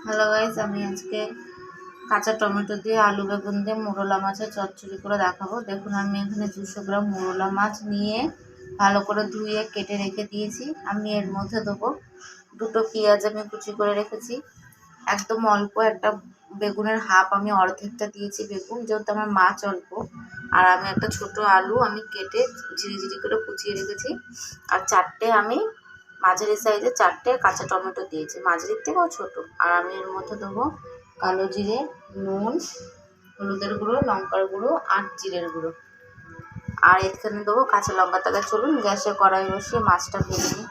Hello guys, আমি আজকে কাঁচা টমেটো দিয়ে আলু বেগুন দিয়ে মোরলা মাছের চচ্চড়ি করে দেখাবো। দেখুন, আমি এখানে 200 গ্রাম মোরলা মাছ নিয়ে ভালো করে ধুয়ে কেটে রেখে দিয়েছি। আমি এর মধ্যে দেবো 2টো পেঁয়াজ আমি কুচি করে রেখেছি, একদম অল্প একটা বেগুনের হাফ, আমি অর্ধেকটা দিয়েছি বেগুন, যেহেতু আমার মাছ অল্প। আর আমি একটা ছোট আলু আমি কেটে ঝিরি করে কুচিয়ে রেখেছি। আর 4টে আমি মাঝারি সাইজে 4টে কাঁচা টমেটো দিয়েছি, মাঝারির থেকেও ছোটো। আর আমি এর মধ্যে দেবো কালো জিরে, নুন, হলুদের গুঁড়ো, লঙ্কার গুঁড়ো আর জিরের গুঁড়ো। আর এখানে দেবো কাঁচা লঙ্কা। তাহলে চলুন গ্যাসে কড়াই বসিয়ে মাছটা ভেজে নিই।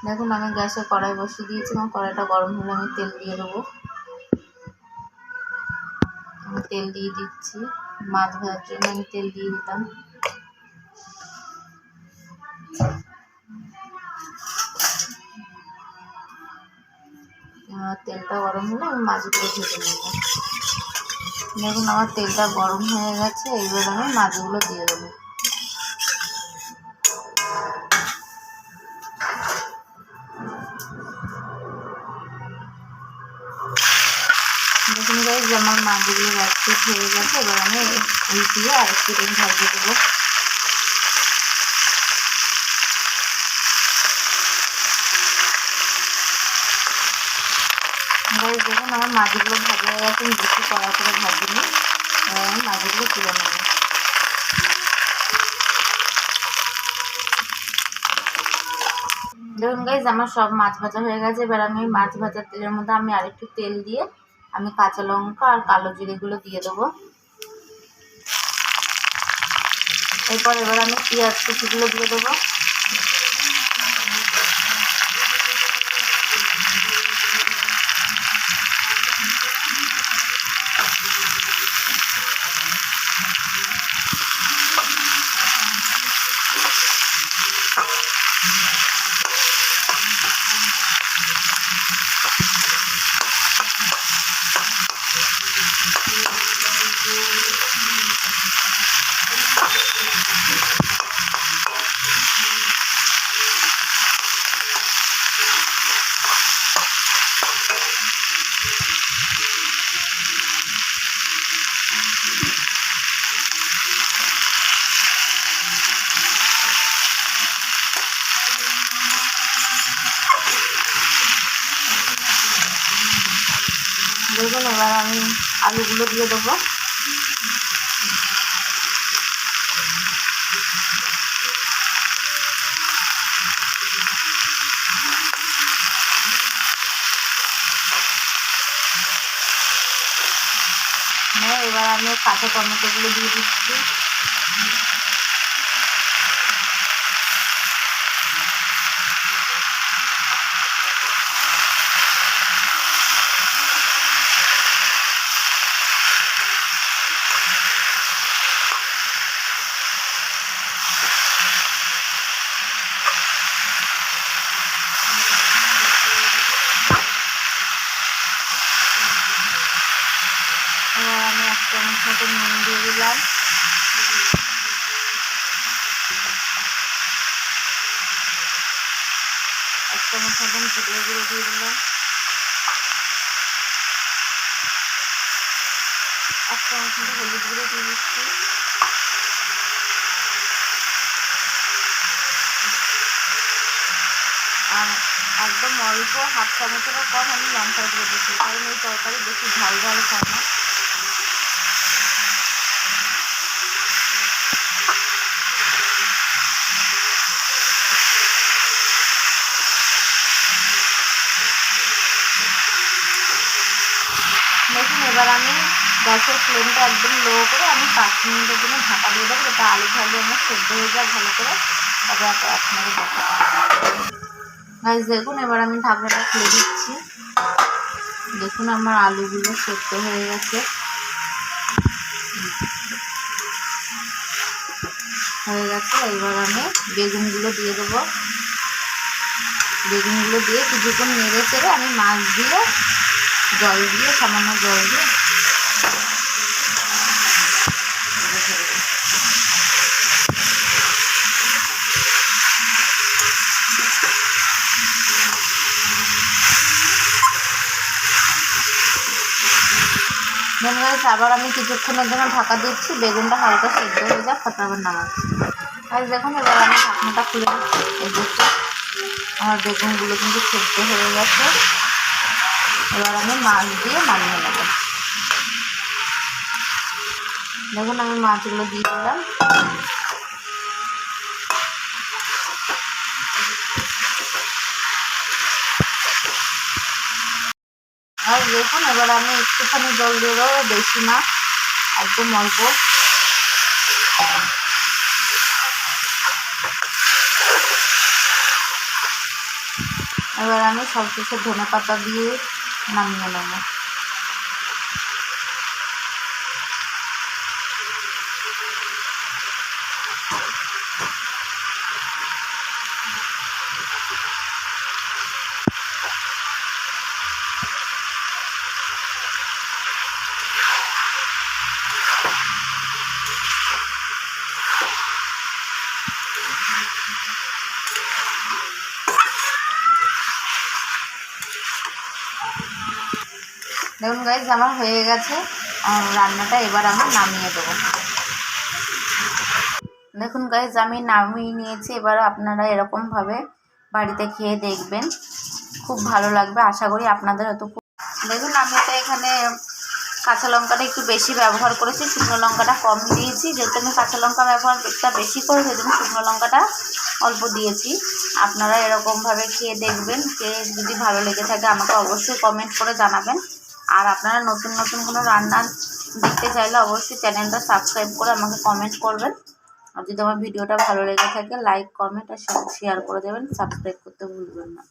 দেখুন, আমি গ্যাসে কড়াই বসিয়ে দিয়েছি এবং কড়াইটা গরম হলে আমি তেল দিয়ে দেবো। আমি তেল দিয়ে দিচ্ছি, মাছ ভাজার জন্য আমি তেল দিয়ে দিলাম। তেলটা গরম হলে আমি মাছগুলো ভেজে নেব। দেখুন, আমার তেলটা গরম হয়ে গেছে, এইবার আমি মাছগুলো দিয়ে দেবো। দেখুন গাইস, আমার মাছগুলো রাখতে হয়ে গেছে, এবার আমি উল্টিয়ে আরেকটু টাইম ভাজতে দেবো। গাইস দেখুন, আমার মাছগুলো ভাজা হয়ে গেছে, আমি বেশি কড়া করে ভাজিনি। এবার আমি মাছগুলো তুলে নেব। দেখুন গাইস, আমার সব মাছ ভাজা হয়ে গেছে। এবার আমি মাছ ভাজার তেলের মধ্যে আমি আরেকটু তেল দিয়ে আমি কাঁচা লঙ্কা আর কালো জিরেগুলো দিয়ে দেবো। এবার আমি পেঁয়াজ কুচিগুলো দিয়ে দেবো। দেখুন, এবার আমি আলুগুলো দিয়ে দেবো। এবার আমি কাঁচা টমেটোগুলো দিয়ে দিচ্ছি। এবার আমি 1 চামচ মতো নুন দিয়ে দিলাম। এক চামচ মতন জিরে গুঁড়ো দিয়ে দিলাম। 1 চামচ মতো হলুদ গুঁড়ো দিয়ে দিচ্ছি। আর একদম অল্প 1/2 চামচেরও কম আমি লঙ্কার গুঁড়ো দিচ্ছি, কারণ এই তরকারি বেশি ঝাল খায় না। দেখুন, এবার আমি গ্যাসের ফ্লেমটা একদম লো করে আমি 5 মিনিটের জন্য ঢাকা দিয়ে দেবো, যাতে আলু ঝালু আমার সেদ্ধ হয়ে যায় ভালো করে। তবে আপনারা গাইস দেখুন, এবার আমি ঢাকনাটা খুলে দিচ্ছি। দেখুন, আমার আলুগুলো সেদ্ধ হয়ে গেছে। এবার আমি বেগুনগুলো দিয়ে দেবো। বেগুনগুলো দিয়ে কিছুক্ষণ নেড়ে চেড়ে আমি মাছ দিয়ে সামান্য জল দিয়ে দেন গাইস আবার আমি কিছুক্ষণের জন্য ঢাকা দিচ্ছি, বেগুনটা হালকা সেদ্ধ হয়ে যাক, তারপর আবার নামাবো। গাইস দেখুন এবার আমি ঢাকনাটা খুলে দিচ্ছি। এই দেখুন আমার বেগুনগুলো কিন্তু সেদ্ধ হয়ে গেছে। এবার আমি মাছ দিয়ে নামিয়ে নেব। দেখুন আমি মাছগুলো দিয়ে দিলাম। আর দেখুন এবার আমি একটুখানি জল দিয়ে দেবো, বেশি না, একদম অল্প। এবার আমি সব কিছু ধনেপাতা দিয়ে নামিয়ে নেব। দেখুন গাইস আমার হয়ে গেছে রান্নাটা, এবার আমি নামিয়ে দেবো। দেখুন গাইস আমি নামিয়ে নিয়েছি। এবার আপনারা এরকমভাবে বাড়িতে খেয়ে দেখবেন, খুব ভালো লাগবে, আশা করি আপনাদের হয়তো। দেখুন আমি তো এখানে কাঁচা লঙ্কাটা একটু বেশি ব্যবহার করেছি, শুকনো লঙ্কাটা কম দিয়েছি। যেহেতু আমি কাঁচা লঙ্কা ব্যবহারটা বেশি করে, সেই জন্য শুকনো লঙ্কাটা অল্প দিয়েছি। আপনারা এরকমভাবে খেয়ে দেখবেন, খেয়ে যদি ভালো লেগে থাকে আমাকে অবশ্যই কমেন্ট করে জানাবেন। আর আপনারা নতুন নতুন কোনো রান্না দেখতে চাইলে অবশ্যই চ্যানেলটা সাবস্ক্রাইব করে আমাকে কমেন্ট করবেন। আর যদি আমার ভিডিওটা ভালো লেগে থাকে লাইক, কমেন্ট আর শেয়ার করে দেবেন, সাবস্ক্রাইব করতে ভুলবেন না।